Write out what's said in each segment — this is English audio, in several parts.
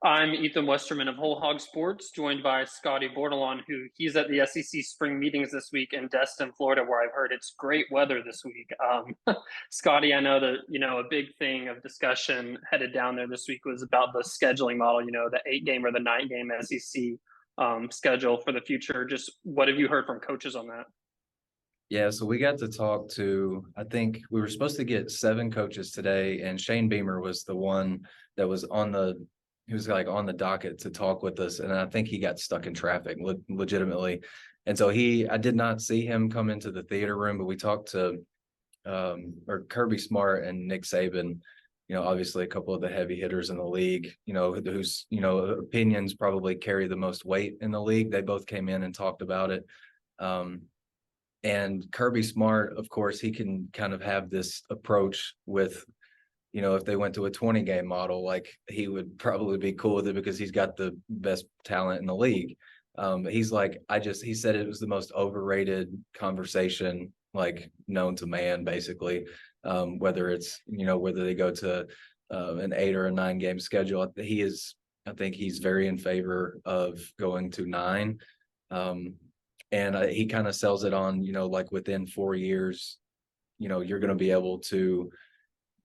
I'm Ethan Westerman of Whole Hog Sports, joined by Scotty Bordelon, who he's at the SEC spring meetings this week in Destin, Florida, where I've heard it's great weather this week. Scotty, I know that a big thing of discussion headed down there this week was about the scheduling model. The 8 game or the 9 game SEC schedule for the future. Just what have you heard from coaches on that? Yeah, so we got to talk to, I think we were supposed to get 7 coaches today, and Shane Beamer was the one that was he was like on the docket to talk with us. And I think he got stuck in traffic legitimately. And so I did not see him come into the theater room, but we talked to, or Kirby Smart and Nick Saban, obviously a couple of the heavy hitters in the league, whose, opinions probably carry the most weight in the league. They both came in and talked about it. And Kirby Smart, of course, he can kind of have this approach with, if they went to a 20-game model, like he would probably be cool with it because he's got the best talent in the league. He's like, he said it was the most overrated conversation, like known to man, basically. Whether it's, whether they go to an 8 or a 9 game schedule, I think he's very in favor of going to 9. And he kind of sells it on, like within 4 years, you're going to be able to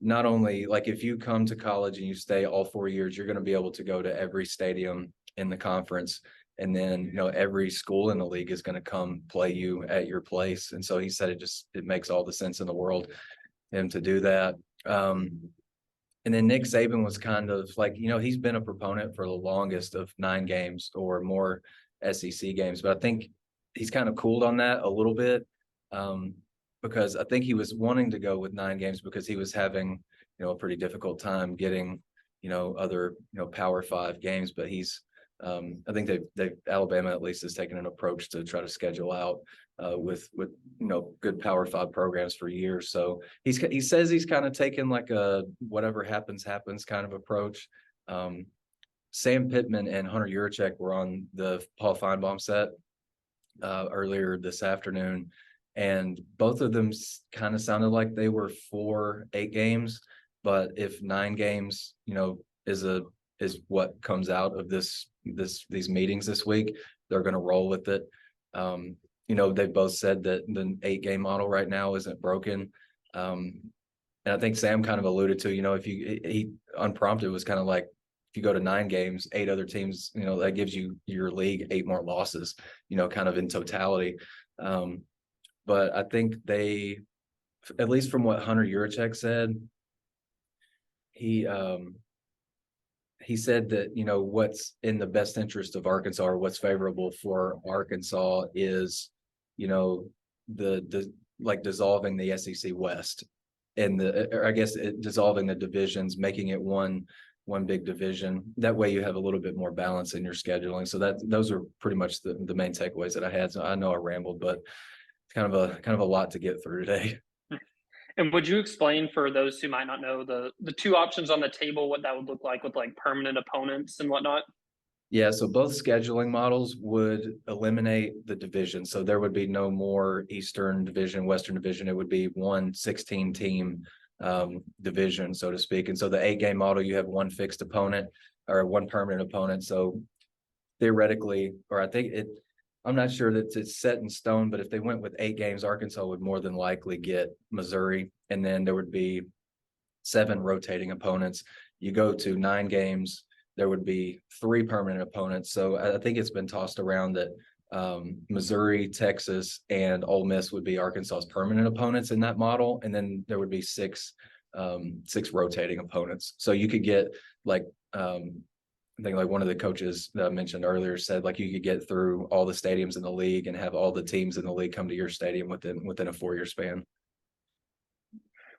not only, like, if you come to college and you stay all 4 years, you're going to be able to go to every stadium in the conference. And then, every school in the league is going to come play you at your place. And so he said it makes all the sense in the world him to do that. And then Nick Saban was kind of like, he's been a proponent for the longest of 9 games or more SEC games. But I think he's kind of cooled on that a little bit, because I think he was wanting to go with 9 games because he was having, a pretty difficult time getting, other, Power 5 games. But I think Alabama at least has taken an approach to try to schedule out with good Power 5 programs for years. So he says he's kind of taken like a whatever happens kind of approach. Sam Pittman and Hunter Yurachek were on the Paul Feinbaum set earlier this afternoon, and both of them kind of sounded like they were for 8 games. But if 9 games, is what comes out of these meetings this week, they're going to roll with it. They've both said that the 8 game model right now isn't broken. And I think Sam kind of alluded to, if he unprompted was kind of like, if you go to 9 games, 8 other teams, that gives you your league 8 more losses, kind of in totality. But I think at least from what Hunter Yurachek said, he said that, what's in the best interest of Arkansas, or what's favorable for Arkansas, is, the like dissolving the SEC West, and dissolving the divisions, making it one big division. That way you have a little bit more balance in your scheduling. So those are pretty much the main takeaways that I had. So I know I rambled, but it's kind of a lot to get through today. And would you explain for those who might not know the 2 options on the table, what that would look like with like permanent opponents and whatnot? Yeah, so both scheduling models would eliminate the division. So there would be no more Eastern Division, Western Division. It would be one 16-team division, so to speak. And so the 8 game model, you have one fixed opponent or one permanent opponent. So theoretically, or I think I'm not sure that it's set in stone, but if they went with 8 games, Arkansas would more than likely get Missouri, and then there would be 7 rotating opponents. You go to 9 games, there would be 3 permanent opponents. So I think it's been tossed around that Missouri, Texas, and Ole Miss would be Arkansas's permanent opponents in that model, and then there would be 6 rotating opponents. So you could get like I think like one of the coaches that I mentioned earlier said, like, you could get through all the stadiums in the league and have all the teams in the league come to your stadium within a 4-year span.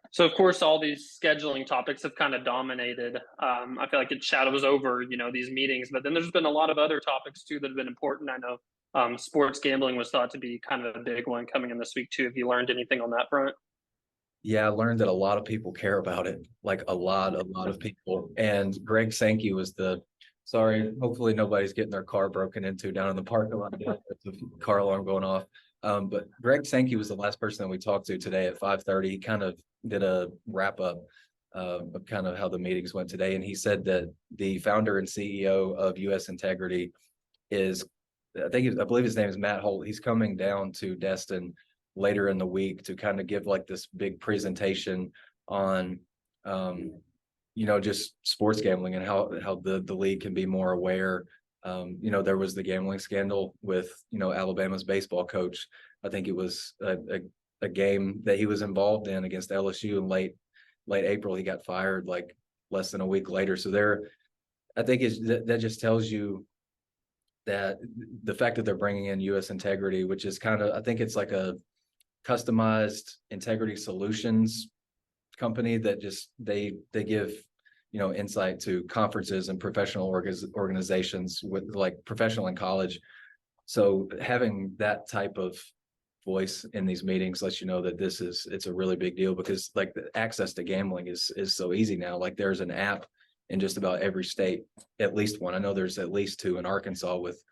So, of course, all these scheduling topics have kind of dominated. I feel like it shadows over, these meetings. But then there's been a lot of other topics, too, that have been important. I know sports gambling was thought to be kind of a big one coming in this week, too. Have you learned anything on that front? Yeah, I learned that a lot of people care about it, like a lot of people. And Greg Sankey was sorry, hopefully nobody's getting their car broken into down in the parking lot. There's a car alarm going off. But Greg Sankey was the last person that we talked to today at 5:30. He kind of did a wrap up of kind of how the meetings went today. And he said that the founder and CEO of US Integrity is, I believe his name is Matt Holt. He's coming down to Destin later in the week to kind of give like this big presentation on, just sports gambling and how the league can be more aware. There was the gambling scandal with, Alabama's baseball coach. I think it was a game that he was involved in against LSU in late April. He got fired like less than a week later. So I think that just tells you that the fact that they're bringing in US Integrity, which is kind of, I think it's like a customized integrity solutions company that just they give insight to conferences and professional organizations with like professional and college. So having that type of voice in these meetings lets you know that it's a really big deal, because like the access to gambling is so easy now. Like there's an app in just about every state, at least one. I know there's at least two in Arkansas with,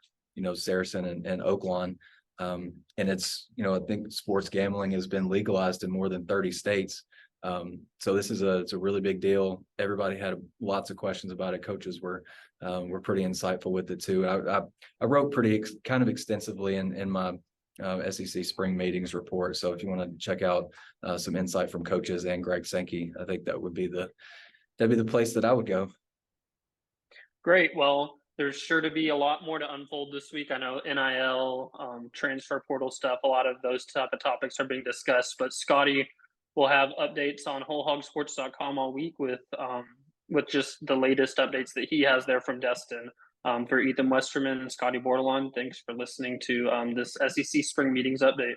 Saracen and Oaklawn. And it's, I think sports gambling has been legalized in more than 30 states. So it's a really big deal. Everybody had lots of questions about it. Coaches were pretty insightful with it too. I wrote kind of extensively in my SEC spring meetings report. So if you want to check out some insight from coaches and Greg Sankey, I think that'd be the place that I would go. Great. Well, there's sure to be a lot more to unfold this week. I know NIL, transfer portal stuff, a lot of those type of topics are being discussed, but Scotty will have updates on wholehogsports.com all week with just the latest updates that he has there from Destin. For Ethan Westerman and Scotty Bordelon, thanks for listening to this SEC Spring Meetings update.